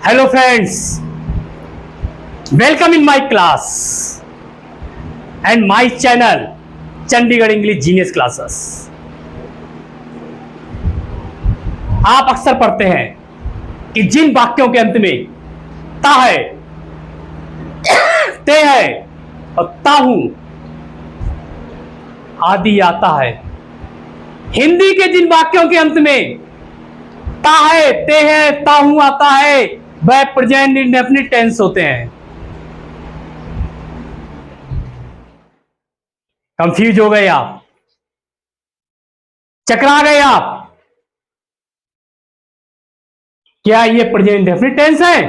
Hello friends, welcome in my class and my channel Chandigarh English genius classes. आप अक्सर पढ़ते हैं कि जिन वाक्यों के अंत में ता है, ते है और ताहू आदि आता है। हिंदी के जिन वाक्यों के अंत में ता है, ते है, ताहू आता है, वह प्रेजेंट इंडेफिनिट टेंस होते हैं। कंफ्यूज हो गए आप? चकरा गए आप? क्या ये प्रेजेंट इंडेफिनिट टेंस है?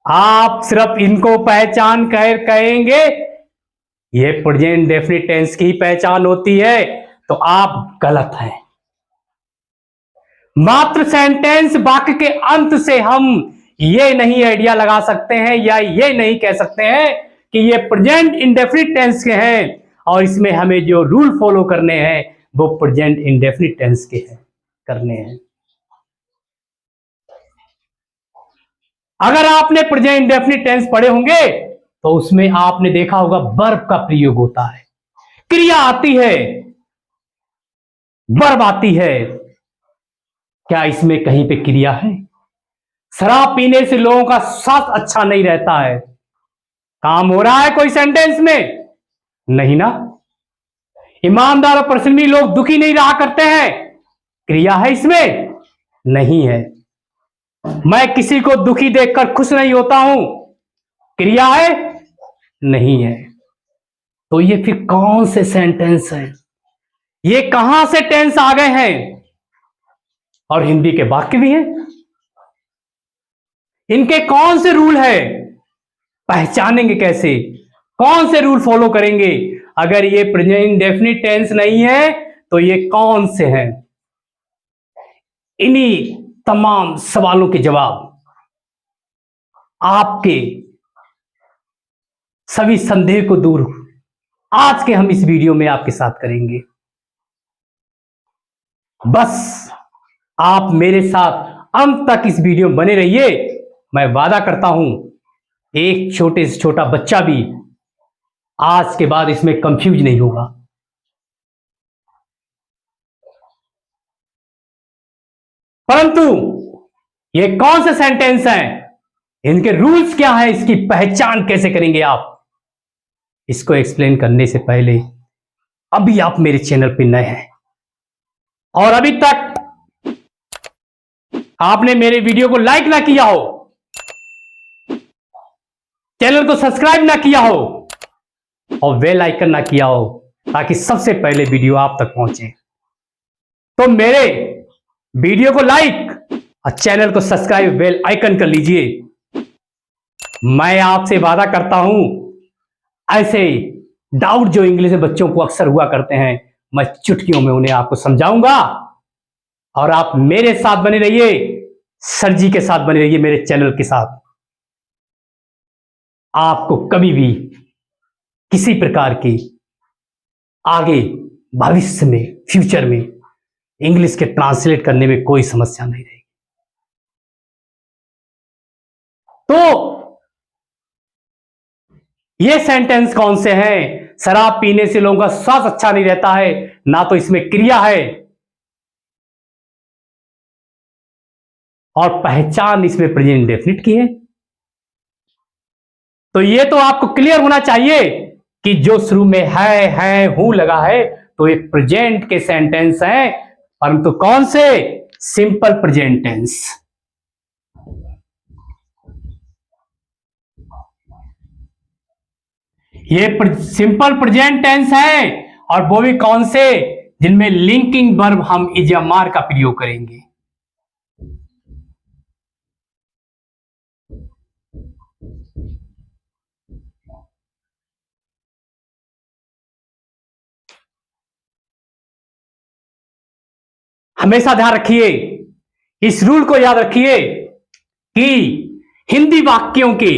आप सिर्फ इनको पहचान कर कहेंगे ये प्रेजेंट इंडेफिनिट टेंस की पहचान होती है, तो आप गलत हैं। मात्र सेंटेंस वाक्य के अंत से हम ये नहीं आइडिया लगा सकते हैं या ये नहीं कह सकते हैं कि ये प्रेजेंट इंडेफिनिट टेंस के हैं और इसमें हमें जो रूल फॉलो करने हैं वो प्रेजेंट इंडेफिनिट टेंस के हैं करने हैं। अगर आपने प्रेजेंट इंडेफिनिट टेंस पढ़े होंगे तो उसमें आपने देखा होगा वर्ब का प्रयोग होता है, क्रिया आती है, वर्ब आती है। क्या इसमें कहीं पे क्रिया है? शराब पीने से लोगों का स्वास्थ्य अच्छा नहीं रहता है, काम हो रहा है कोई सेंटेंस में? नहीं ना। ईमानदार और परिश्रमी लोग दुखी नहीं रहा करते हैं, क्रिया है इसमें? नहीं है। मैं किसी को दुखी देखकर खुश नहीं होता हूं, क्रिया है? नहीं है। तो ये फिर कौन से सेंटेंस है? ये कहां से टेंस आ गए हैं? और हिंदी के वाक्य भी हैं, इनके कौन से रूल है? पहचानेंगे कैसे? कौन से रूल फॉलो करेंगे? अगर ये प्रेजेंट इंडेफिनिट टेंस नहीं है तो ये कौन से हैं? इन्हीं तमाम सवालों के जवाब आपके सभी संदेह को दूर आज के हम इस वीडियो में आपके साथ करेंगे। बस आप मेरे साथ अंत तक इस वीडियो में बने रहिए। मैं वादा करता हूं एक छोटे से छोटा बच्चा भी आज के बाद इसमें कंफ्यूज नहीं होगा। परंतु ये कौन से सेंटेंस हैं, इनके रूल्स क्या हैं, इसकी पहचान कैसे करेंगे आप, इसको एक्सप्लेन करने से पहले अभी आप मेरे चैनल पर नए हैं और अभी तक आपने मेरे वीडियो को लाइक ना किया हो, चैनल को सब्सक्राइब ना किया हो और बेल आइकन ना किया हो ताकि सबसे पहले वीडियो आप तक पहुंचे, तो मेरे वीडियो को लाइक और चैनल को सब्सक्राइब बेल आइकन कर लीजिए। मैं आपसे वादा करता हूं ऐसे डाउट जो इंग्लिश में बच्चों को अक्सर हुआ करते हैं, मैं चुटकियों में उन्हें आपको समझाऊंगा और आप मेरे साथ बने रहिए, सर जी के साथ बने रहिए, मेरे चैनल के साथ। आपको कभी भी किसी प्रकार की आगे भविष्य में फ्यूचर में इंग्लिश के ट्रांसलेट करने में कोई समस्या नहीं रहेगी। तो ये सेंटेंस कौन से हैं? शराब पीने से लोगों का स्वास्थ्य अच्छा नहीं रहता है, ना तो इसमें क्रिया है और पहचान इसमें प्रेजेंट इंडेफिनिट की है। तो ये तो आपको क्लियर होना चाहिए कि जो शुरू में है हूं लगा है तो ये प्रेजेंट के सेंटेंस हैं, परंतु कौन से? Simple present tense. ये सिंपल प्रेजेंट टेंस है और वो भी कौन से? जिनमें लिंकिंग वर्ब हम इज या मार का प्रयोग करेंगे। हमेशा ध्यान रखिए, इस रूल को याद रखिए कि हिंदी वाक्यों के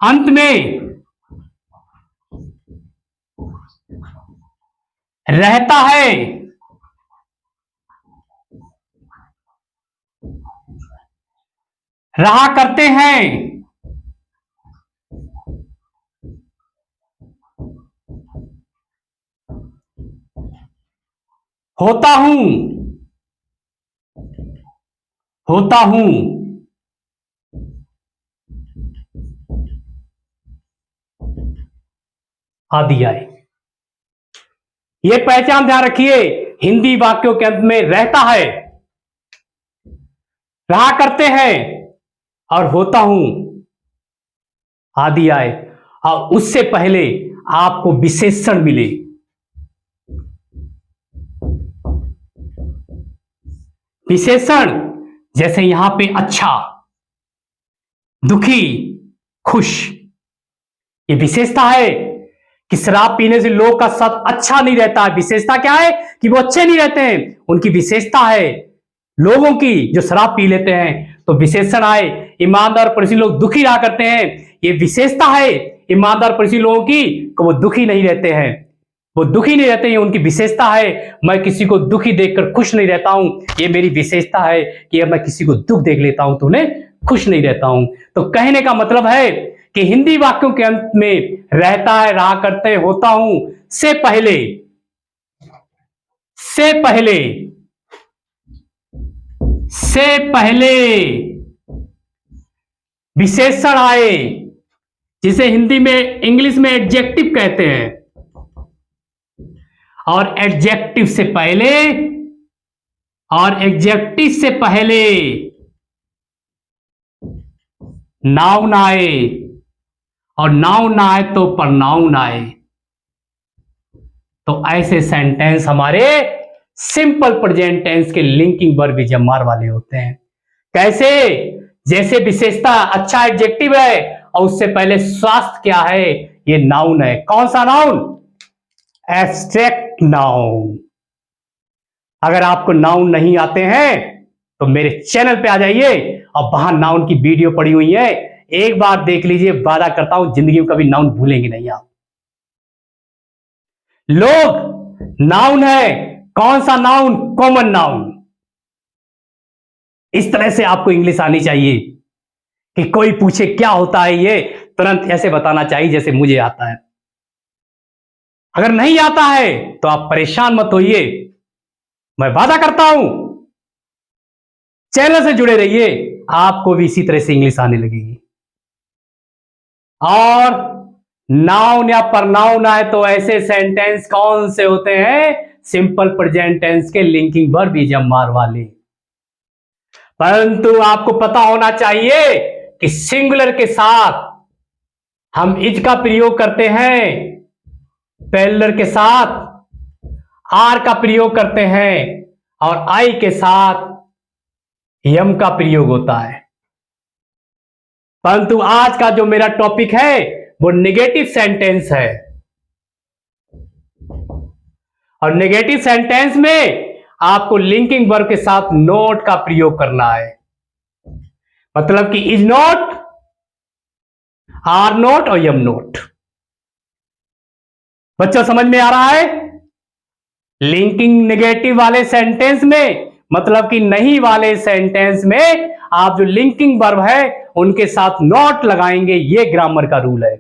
अंत में रहता है, रहा करते हैं, होता हूं, होता हूं, आदि आए। ये पहचान ध्यान रखिए, हिंदी वाक्यों के अंत में रहता है, रहा करते हैं और होता हूं आदि आए, और उससे पहले आपको विशेषण मिले। विशेषण जैसे यहां पे अच्छा, दुखी, खुश। ये विशेषता है कि शराब पीने से लोग का साथ अच्छा नहीं रहता है। विशेषता क्या है कि वो अच्छे नहीं रहते हैं, उनकी विशेषता है लोगों की जो शराब पी लेते हैं। तो विशेषण आए, ईमानदार परिचित लोग दुखी रहा करते हैं। ये विशेषता है ईमानदार परिचित लोगों की कि वो दुखी नहीं रहते हैं, वो दुखी नहीं रहते हैं, उनकी विशेषता है। मैं किसी को दुखी देखकर खुश नहीं रहता हूं, ये मेरी विशेषता है कि मैं किसी को दुख देख लेता हूं तो उन्हें खुश नहीं रहता हूं। तो कहने का मतलब है कि हिंदी वाक्यों के अंत में रहता है, रहा करते, होता हूं से पहले विशेषण आए, जिसे हिंदी में इंग्लिश में एडजेक्टिव कहते हैं, और एडजेक्टिव से पहले नाउन आए, और नाउन आए तो प्रनाउन आए। तो ऐसे सेंटेंस हमारे सिंपल प्रेजेंट टेंस के लिंकिंग वर्ब जमार वाले होते हैं। कैसे? जैसे विशेषता अच्छा एडजेक्टिव है और उससे पहले स्वास्थ्य क्या है, ये नाउन है। कौन सा नाउन? Abstract noun. अगर आपको नाउन नहीं आते हैं तो मेरे चैनल पे आ जाइए और वहां नाउन की वीडियो पड़ी हुई है, एक बार देख लीजिए। वादा करता हूं जिंदगी में कभी नाउन भूलेंगे नहीं आप। लोग नाउन है। कौन सा नाउन? Common noun. इस तरह से आपको इंग्लिश आनी चाहिए कि कोई पूछे क्या होता है ये, तुरंत ऐसे बताना चाहिए जैसे मुझे आता है। अगर नहीं आता है तो आप परेशान मत होइए, मैं वादा करता हूं चैनल से जुड़े रहिए, आपको भी इसी तरह से इंग्लिश आने लगेगी। और नाउन या प्रनाउन आए तो ऐसे सेंटेंस कौन से होते हैं? सिंपल प्रेजेंट टेंस के लिंकिंग वर्ब जमार वाले। परंतु आपको पता होना चाहिए कि सिंगुलर के साथ हम इज का प्रयोग करते हैं, प्लूरल के साथ आर का प्रयोग करते हैं, और आई के साथ यम का प्रयोग होता है। परंतु आज का जो मेरा टॉपिक है वो नेगेटिव सेंटेंस है, और नेगेटिव सेंटेंस में आपको लिंकिंग वर्ब के साथ नोट का प्रयोग करना है। मतलब कि इज नॉट, आर नॉट और यम नॉट। बच्चों समझ में आ रहा है? लिंकिंग नेगेटिव वाले सेंटेंस में, मतलब कि नहीं वाले सेंटेंस में आप जो लिंकिंग वर्ब है उनके साथ नॉट लगाएंगे। ये ग्रामर का रूल है,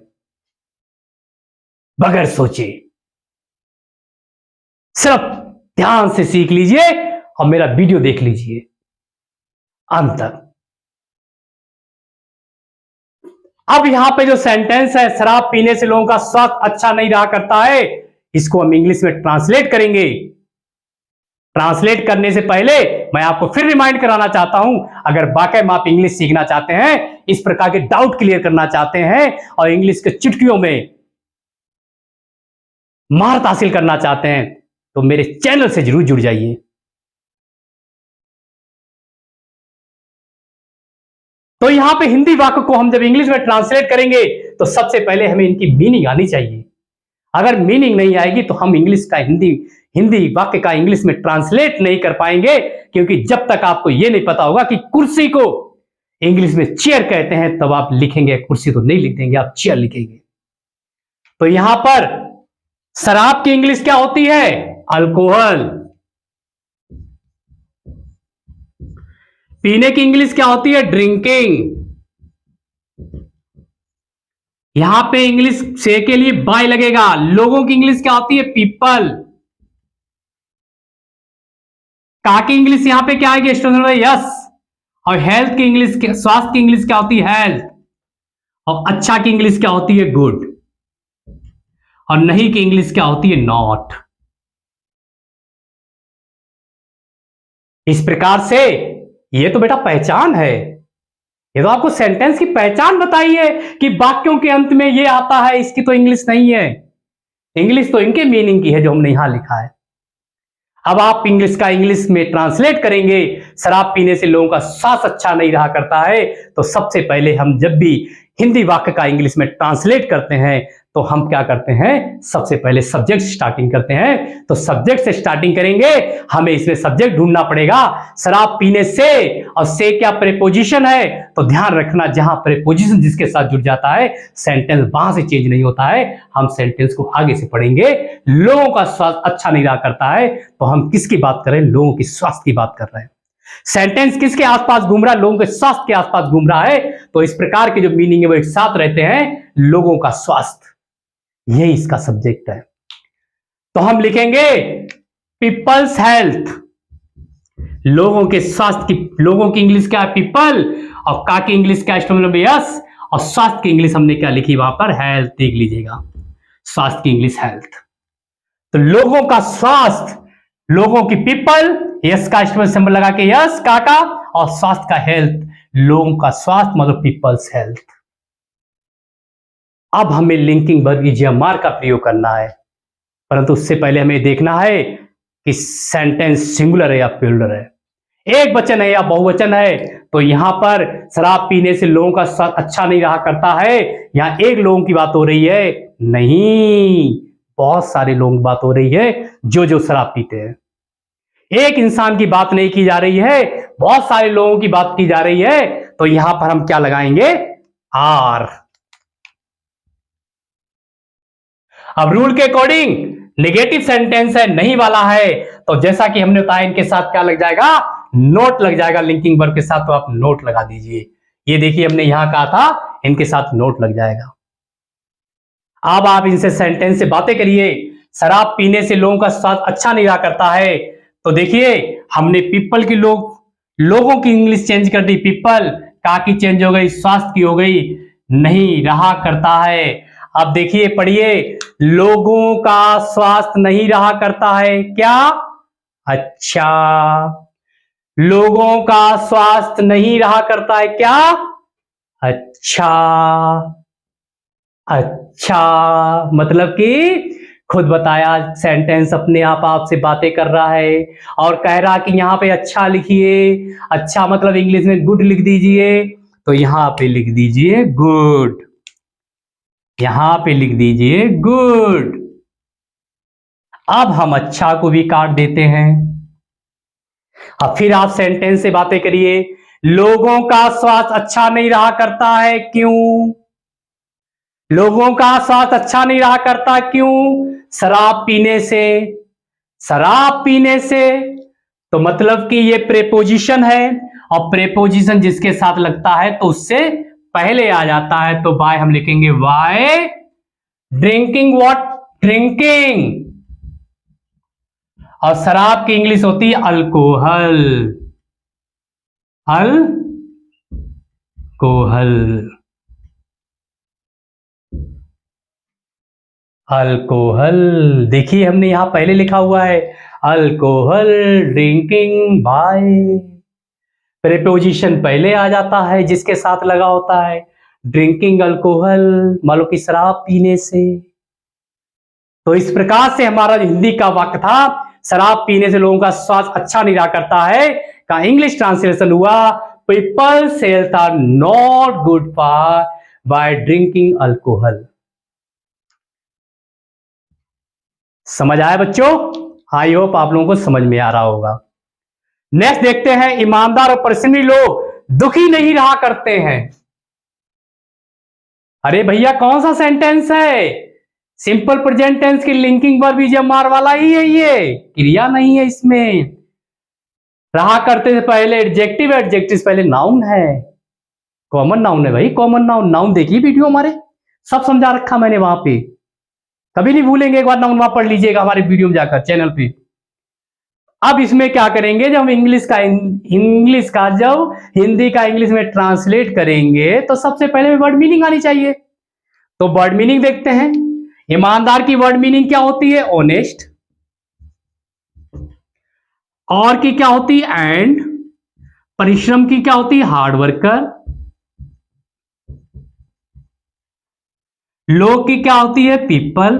बगैर सोचे। सिर्फ ध्यान से सीख लीजिए और मेरा वीडियो देख लीजिए अंत तक। अब यहां पे जो सेंटेंस है, शराब पीने से लोगों का स्वास्थ्य अच्छा नहीं रहा करता है, इसको हम इंग्लिश में ट्रांसलेट करेंगे। ट्रांसलेट करने से पहले मैं आपको फिर रिमाइंड कराना चाहता हूं, अगर वाकई में आप इंग्लिश सीखना चाहते हैं, इस प्रकार के डाउट क्लियर करना चाहते हैं और इंग्लिश के चुटकियों में महारत हासिल करना चाहते हैं, तो मेरे चैनल से जरूर जुड़ जाइए। तो यहां पे हिंदी वाक्य को हम जब इंग्लिश में ट्रांसलेट करेंगे तो सबसे पहले हमें इनकी मीनिंग आनी चाहिए। अगर मीनिंग नहीं आएगी तो हम इंग्लिश का हिंदी वाक्य का इंग्लिश में ट्रांसलेट नहीं कर पाएंगे, क्योंकि जब तक आपको यह नहीं पता होगा कि कुर्सी को इंग्लिश में चेयर कहते हैं, तब आप लिखेंगे कुर्सी तो नहीं लिख देंगे, आप चेयर लिखेंगे। तो यहां पर शराब की इंग्लिश क्या होती है? अल्कोहल। पीने की इंग्लिश क्या होती है? ड्रिंकिंग। यहां पे इंग्लिश से के लिए बाय लगेगा। लोगों की इंग्लिश क्या होती है? पीपल। का की इंग्लिश यहां पे क्या आएगी? Student yes. और हेल्थ की इंग्लिश, स्वास्थ्य की इंग्लिश क्या होती है? हेल्थ। और अच्छा की इंग्लिश क्या होती है? गुड। और नहीं की इंग्लिश क्या होती है? नॉट। इस प्रकार से ये तो बेटा पहचान है। ये तो आपको सेंटेंस की पहचान बताई है कि वाक्यों के अंत में ये आता है, इसकी तो इंग्लिश नहीं है। इंग्लिश तो इनके मीनिंग की है जो हमने यहां लिखा है। अब आप इंग्लिश का इंग्लिश में ट्रांसलेट करेंगे। शराब पीने से लोगों का स्वास्थ्य अच्छा नहीं रहा करता है, तो सबसे पहले हम जब भी हिंदी वाक्य का इंग्लिश में ट्रांसलेट करते हैं तो हम क्या करते हैं? सबसे पहले सब्जेक्ट स्टार्टिंग करते हैं। तो सब्जेक्ट से स्टार्टिंग करेंगे, हमें इसमें सब्जेक्ट ढूंढना पड़ेगा। शराब पीने से, और से क्या प्रेपोजिशन है, तो ध्यान रखना जहां प्रेपोजिशन जिसके साथ जुड़ जाता है सेंटेंस वहां से चेंज नहीं होता है। हम सेंटेंस को आगे से पढ़ेंगे। लोगों का स्वास्थ्य अच्छा नहीं रहा करता है, तो हम किसकी बात कर रहे हैं? लोगों की स्वास्थ्य की बात कर रहे हैं। सेंटेंस किसके आसपास घूम रहा है? लोगों के स्वास्थ्य के आसपास घूम रहा है। तो इस प्रकार के जो मीनिंग है वो एक साथ रहते हैं। लोगों का स्वास्थ्य, यही इसका सब्जेक्ट है। तो हम लिखेंगे पीपल्स हेल्थ। लोगों के स्वास्थ्य की, लोगों की इंग्लिश क्या है? पीपल। और का की इंग्लिश क्या है? यस। और स्वास्थ्य की इंग्लिश हमने क्या लिखी वहां पर? हेल्थ। देख लीजिएगा, स्वास्थ्य की इंग्लिश हेल्थ। तो लोगों का स्वास्थ्य, लोगों की पीपल, यस का सिंबल लगा के यस का, और स्वास्थ्य का हेल्थ। लोगों का स्वास्थ्य मतलब पीपल्स हेल्थ। अब हमें लिंकिंग वर्ब ईजीएमआर का प्रयोग करना है, परंतु उससे पहले हमें देखना है कि सेंटेंस सिंगुलर है या प्लूरल है, एक वचन है या बहुवचन है। तो यहां पर शराब पीने से लोगों का स्वास्थ्य अच्छा नहीं रहा करता है, यहां एक लोगों की बात हो रही है? नहीं, बहुत सारे लोगों की बात हो रही है जो शराब पीते हैं। एक इंसान की बात नहीं की जा रही है, बहुत सारे लोगों की बात की जा रही है। तो यहां पर हम क्या लगाएंगे? आर। अब रूल के अकॉर्डिंग नेगेटिव सेंटेंस है, नहीं वाला है, तो जैसा कि हमने बताया इनके साथ क्या लग जाएगा? नोट लग जाएगा लिंकिंग वर्ब के साथ। तो आप नोट लगा दीजिए। ये देखिए हमने यहां कहा था, इनके साथ नोट लग जाएगा। अब आप इनसे सेंटेंस से बातें करिए। शराब पीने से लोगों का स्वास्थ्य अच्छा नहीं रहा करता है। तो देखिए हमने पीपल की लोगों की इंग्लिश चेंज कर दी, पीपल। का की चेंज हो गई, स्वास्थ्य की हो गई, नहीं रहा करता है। अब देखिए पढ़िए, लोगों का स्वास्थ्य नहीं रहा करता है क्या? अच्छा, लोगों का स्वास्थ्य नहीं रहा करता है क्या? अच्छा। अच्छा मतलब कि खुद बताया, सेंटेंस अपने आप आपसे बातें कर रहा है और कह रहा कि यहां पे अच्छा लिखिए। अच्छा मतलब इंग्लिश में गुड लिख दीजिए। तो यहां पे लिख दीजिए गुड, यहां पे लिख दीजिए गुड। अब हम अच्छा को भी काट देते हैं। अब फिर आप सेंटेंस से बातें करिए। लोगों का स्वास्थ्य अच्छा नहीं रहा करता है क्यों? लोगों का स्वास्थ्य अच्छा नहीं रहा करता क्यों? शराब पीने से। शराब पीने से तो मतलब कि ये प्रेपोजिशन है, और प्रेपोजिशन जिसके साथ लगता है तो उससे पहले आ जाता है। तो बाय हम लिखेंगे बाय ड्रिंकिंग। व्हाट? ड्रिंकिंग। और शराब की इंग्लिश होती है अल्कोहल। अल्कोहल। अल्कोहल देखिए हमने यहां पहले लिखा हुआ है अल्कोहल ड्रिंकिंग बाय। प्रेपोजिशन पहले आ जाता है जिसके साथ लगा होता है ड्रिंकिंग अल्कोहल, मान लो कि शराब पीने से। तो इस प्रकार से हमारा हिंदी का वाक्य था शराब पीने से लोगों का स्वास्थ्य अच्छा नहीं रहा करता है का इंग्लिश ट्रांसलेशन हुआ people's health are not good for by drinking alcohol. समझ आया बच्चों? आई होप आप लोगों को समझ में आ रहा होगा। नेक्स्ट देखते हैं, ईमानदार और परिश्रमी लोग दुखी नहीं रहा करते हैं। अरे भैया कौन सा सेंटेंस है? सिंपल प्रेजेंट टेंस की लिंकिंग वर्ब ईएमआर वाला ही है, ये क्रिया नहीं है इसमें। रहा करते से पहले एडजेक्टिव, एडजेक्टिव से पहले नाउन है, कॉमन नाउन है भाई, कॉमन नाउन। नाउन देखिए वीडियो हमारे, सब समझा रखा मैंने वहां पे, कभी नहीं भूलेंगे, एक बार नाउन वहां पढ़ लीजिएगा हमारे वीडियो में जाकर चैनल पे। अब इसमें क्या करेंगे, जब हम इंग्लिश का जब हिंदी का इंग्लिश में ट्रांसलेट करेंगे तो सबसे पहले वर्ड मीनिंग आनी चाहिए। तो वर्ड मीनिंग देखते हैं। ईमानदार की वर्ड मीनिंग क्या होती है, ऑनेस्ट। और की क्या होती है, एंड। परिश्रम की क्या होती है, हार्ड वर्कर। लोग की क्या होती है, पीपल।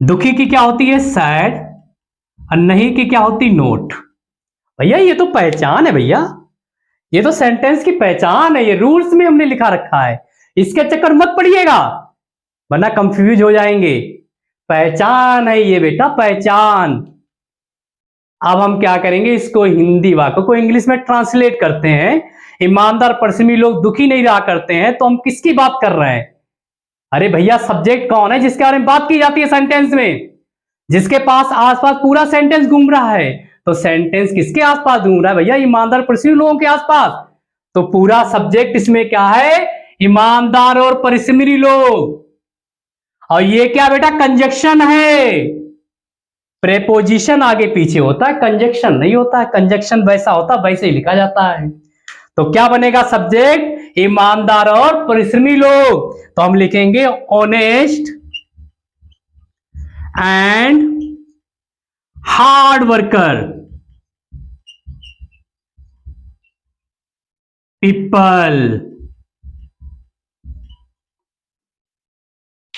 दुखी की क्या होती है, सैड। और नहीं की क्या होती, नोट। भैया ये तो पहचान है भैया, ये तो सेंटेंस की पहचान है, ये रूल्स में हमने लिखा रखा है, इसके चक्कर मत पड़िएगा वरना कंफ्यूज हो जाएंगे। पहचान है ये बेटा, पहचान। अब हम क्या करेंगे, इसको हिंदी वाक्य को इंग्लिश में ट्रांसलेट करते हैं। ईमानदार परिश्रमी लोग दुखी नहीं रहा करते हैं, तो हम किसकी बात कर रहे हैं? अरे भैया सब्जेक्ट कौन है जिसके बारे में बात की जाती है सेंटेंस में, जिसके पास आसपास पूरा सेंटेंस घूम रहा है। तो सेंटेंस किसके आसपास घूम रहा है भैया, ईमानदार परिश्रमी लोगों के आसपास। तो पूरा सब्जेक्ट इसमें क्या है, ईमानदार और परिश्रमी लोग। और ये क्या बेटा, कंजक्शन है। प्रेपोजिशन आगे पीछे होता है, कंजक्शन नहीं होता है। कंजक्शन वैसा होता है, वैसे ही लिखा जाता है। तो क्या बनेगा सब्जेक्ट, ईमानदार और परिश्रमी लोग। तो हम लिखेंगे honest and hard worker people.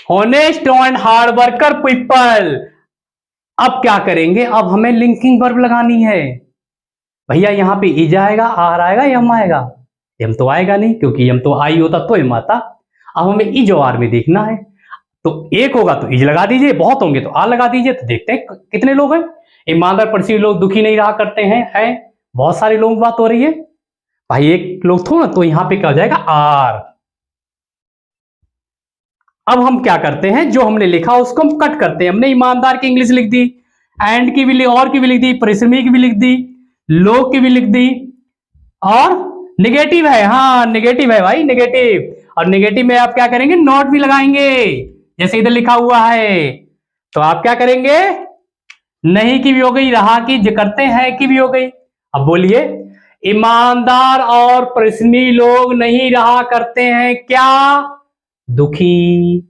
Honest and hard worker people. अब क्या करेंगे, अब हमें लिंकिंग वर्ब लगानी है। भैया यहां पे इज आएगा, आर आएगा, यम आएगा। यम तो आएगा नहीं, क्योंकि यम तो आई होता तो यम आता। अब हमें इज और आर में देखना है। तो एक होगा तो इज लगा दीजिए, बहुत होंगे तो आर लगा दीजिए। तो देखते हैं कितने लोग हैं। ईमानदार परिश्रमी लोग दुखी नहीं रहा करते हैं, बहुत सारे लोग बात हो रही है भाई, एक लोग थोड़ा, तो यहां पे क्या हो जाएगा, आर। अब हम क्या करते हैं, जो हमने लिखा उसको हम कट करते हैं। हमने ईमानदार की इंग्लिश लिख दी, एंड की भी और की भी लिख दी, परिश्रमी की भी लिख दी, लोग की भी लिख दी, और निगेटिव है, हाँ निगेटिव है भाई, निगेटिव। और निगेटिव में आप क्या करेंगे, नॉट भी लगाएंगे, जैसे इधर लिखा हुआ है। तो आप क्या करेंगे, नहीं की भी हो गई, रहा की जो करते हैं की भी हो गई। अब बोलिए, ईमानदार और परिश्रमी लोग नहीं रहा करते हैं क्या, दुखी।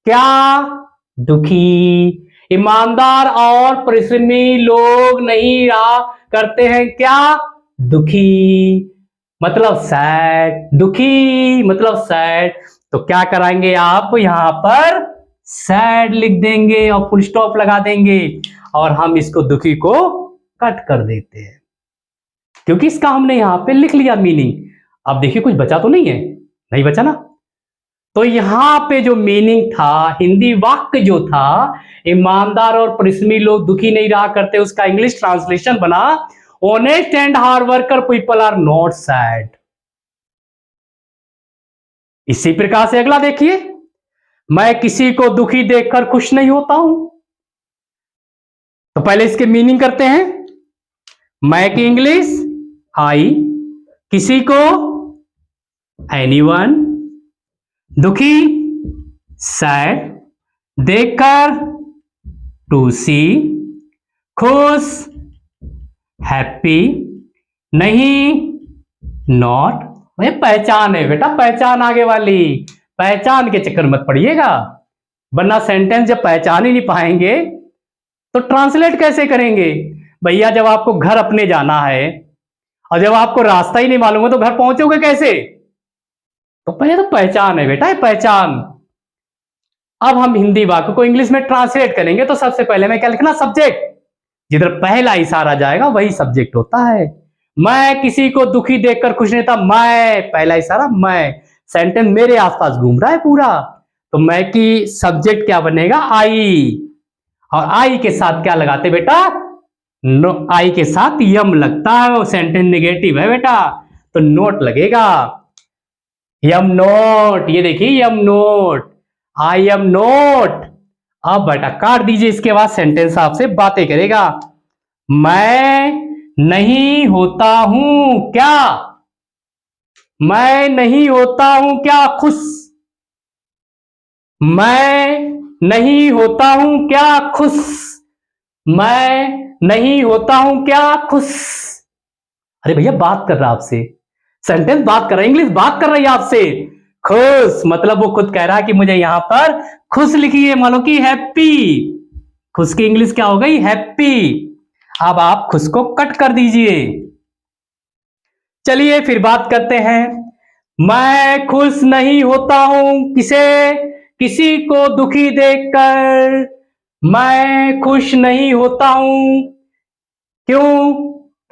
क्या, दुखी। ईमानदार और परिश्रमी लोग नहीं रहा करते हैं क्या, दुखी। मतलब सैड, दुखी मतलब सैड। तो क्या कराएंगे आप, यहां पर सैड लिख देंगे और फुल स्टॉप लगा देंगे, और हम इसको दुखी को कट कर देते हैं, क्योंकि इसका हमने यहां पे लिख लिया मीनिंग। अब देखिए कुछ बचा तो नहीं है, नहीं बचा ना। तो यहां पे जो मीनिंग था, हिंदी वाक्य जो था, ईमानदार और परिश्रमी लोग दुखी नहीं रहा करते, उसका इंग्लिश ट्रांसलेशन बना, honest and hard worker people are not sad. इसी प्रकार से अगला देखिए, मैं किसी को दुखी देखकर खुश नहीं होता हूं। तो पहले इसके मीनिंग करते हैं। मैं की इंग्लिश आई, किसी को एनीवन, दुखी सैड, देखकर टू सी, खुश हैप्पी, नहीं नॉट। ये पहचान है बेटा, पहचान आगे वाली, पहचान के चक्कर मत पड़िएगा, वरना सेंटेंस जब पहचान ही नहीं पाएंगे तो ट्रांसलेट कैसे करेंगे। भैया जब आपको घर अपने जाना है और जब आपको रास्ता ही नहीं मालूम है तो घर पहुंचोगे कैसे। तो पहले तो पहचान है बेटा, पहचान। अब हम हिंदी वाक्य को इंग्लिश में ट्रांसलेट करेंगे, तो सबसे पहले मैं क्या लिखना, सब्जेक्ट। जिधर पहला इशारा जाएगा वही सब्जेक्ट होता है। मैं किसी को दुखी देखकर खुश नहीं था, मैं पहला इशारा, मैं। सेंटेंस मेरे आसपास घूम रहा है पूरा, तो मैं की सब्जेक्ट क्या बनेगा, आई। और आई के साथ क्या लगाते बेटा, आई के साथ यम लगता है, वो सेंटेंस नेगेटिव है बेटा, तो नोट लगेगा, यम नोट। ये देखिए यम नोट। I am not. अब बेटा काट दीजिए, इसके बाद सेंटेंस आपसे बातें करेगा। मैं नहीं होता हूं क्या, मैं नहीं होता हूं क्या खुश, मैं नहीं होता हूं क्या खुश, मैं नहीं होता हूं क्या खुश। अरे भैया बात कर रहा है आपसे, सेंटेंस बात कर रहा है, इंग्लिश बात कर रही है आपसे। खुश मतलब वो खुद कह रहा है कि मुझे यहां पर खुश लिखिए, मानो कि हैप्पी। खुश की इंग्लिश क्या हो गई, हैप्पी। अब आप खुश को कट कर दीजिए। चलिए फिर बात करते हैं। मैं खुश नहीं होता हूं किसी को दुखी देखकर, मैं खुश नहीं होता हूं क्यों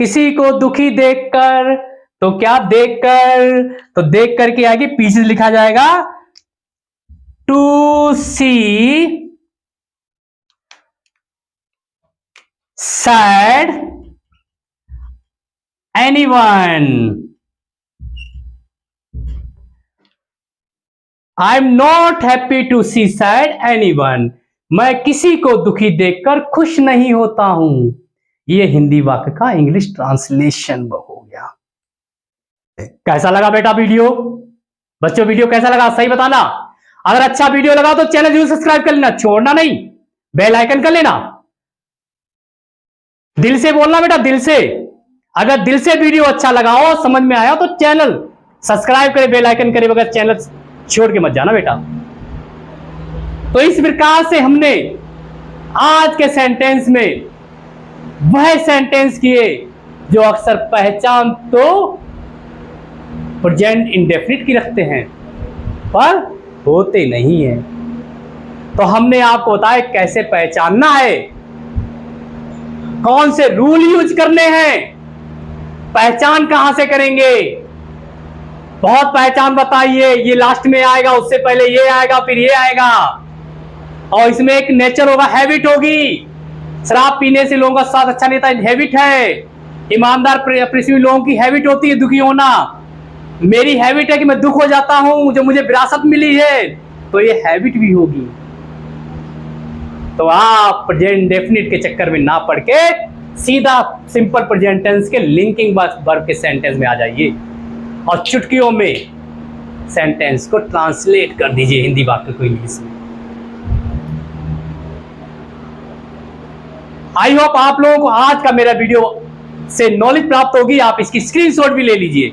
किसी को दुखी देखकर। तो क्या देखकर, तो देखकर के आगे पीछे लिखा जाएगा to see sad anyone. I am not happy to see sad anyone. मैं किसी को दुखी देखकर खुश नहीं होता हूं। यह हिंदी वाक्य का इंग्लिश ट्रांसलेशन हो गया। कैसा लगा बेटा वीडियो? बच्चों वीडियो कैसा लगा सही बताना। अगर अच्छा वीडियो लगा तो चैनल जरूर सब्सक्राइब कर लेना, छोड़ना नहीं, बेल आइकन कर लेना। दिल से बोलना बेटा, दिल से। अगर दिल से वीडियो अच्छा लगा हो, समझ में आया तो चैनल सब्सक्राइब करे, बेल आइकन करे बगैर चैनल छोड़ के मत जाना बेटा। तो इस प्रकार से हमने आज के सेंटेंस में वह सेंटेंस किए जो अक्सर पहचान तो प्रेजेंट इंडेफिनिट की रखते हैं पर होते नहीं हैं। तो हमने आपको बताया कैसे पहचानना है, कौन से रूल यूज करने हैं, पहचान कहां से करेंगे। बहुत पहचान बताइए, ये लास्ट में आएगा, उससे पहले ये आएगा, फिर ये आएगा। और इसमें एक नेचर होगा, हैबिट होगी। शराब पीने से लोगों का स्वास्थ्य अच्छा नहीं होता, हैबिट है। ईमानदार पृथ्वी लोगों की हैबिट होती है दुखी होना। मेरी हैबिट है कि मैं दुख हो जाता हूं, जो मुझे विरासत मिली है, तो ये हैबिट भी होगी। तो आप प्रेजेंट डेफिनिट के चक्कर में ना पड़ के सीधा सिंपल प्रेजेंट टेंस के लिंकिंग वर्ब के सेंटेंस में आ जाइए और चुटकियों में सेंटेंस को ट्रांसलेट कर दीजिए हिंदी वाक्य को इंग्लिश में। आई होप आप लोगों को आज का मेरा वीडियो से नॉलेज प्राप्त होगी। आप इसकी स्क्रीनशॉट भी ले लीजिए।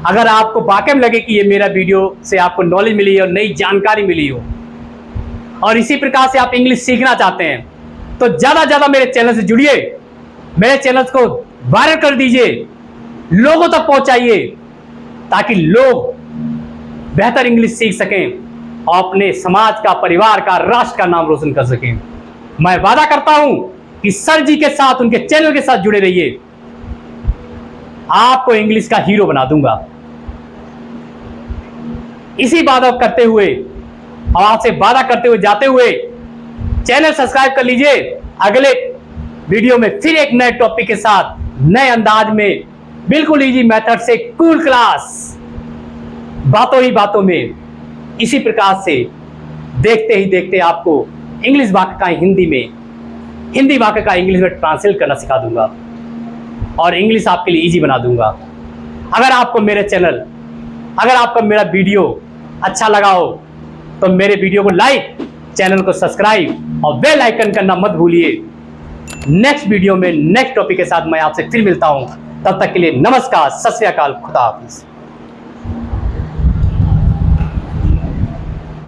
अगर आपको वाकई में लगे कि ये मेरा वीडियो से आपको नॉलेज मिली है और नई जानकारी मिली हो और इसी प्रकार से आप इंग्लिश सीखना चाहते हैं, तो ज्यादा ज्यादा मेरे चैनल से जुड़िए, मेरे चैनल को वायरल कर दीजिए, लोगों तक पहुंचाइए, ताकि लोग बेहतर इंग्लिश सीख सकें और अपने समाज का, परिवार का, राष्ट्र का नाम रोशन कर सकें। मैं वादा करता हूं कि सर जी के साथ, उनके चैनल के साथ जुड़े रहिए, आपको इंग्लिश का हीरो बना दूंगा। इसी वादा करते हुए और आपसे वादा करते हुए जाते हुए चैनल सब्सक्राइब कर लीजिए। अगले वीडियो में फिर एक नए टॉपिक के साथ, नए अंदाज में, बिल्कुल इजी मेथड से, कूल क्लास, बातों ही बातों में, इसी प्रकार से देखते ही देखते आपको इंग्लिश वाक्य का हिंदी में, हिंदी वाक्य का इंग्लिश में ट्रांसलेट करना सिखा दूंगा और इंग्लिश आपके लिए इजी बना दूंगा। अगर आपको मेरे चैनल, अगर आपको मेरा वीडियो अच्छा लगा हो तो मेरे वीडियो को लाइक, चैनल को सब्सक्राइब और बेल आइकन करना मत भूलिए। नेक्स्ट वीडियो में नेक्स्ट टॉपिक के साथ मैं आपसे फिर मिलता हूं। तब तक के लिए नमस्कार, सत श्री अकाल, खुदा हाफिज।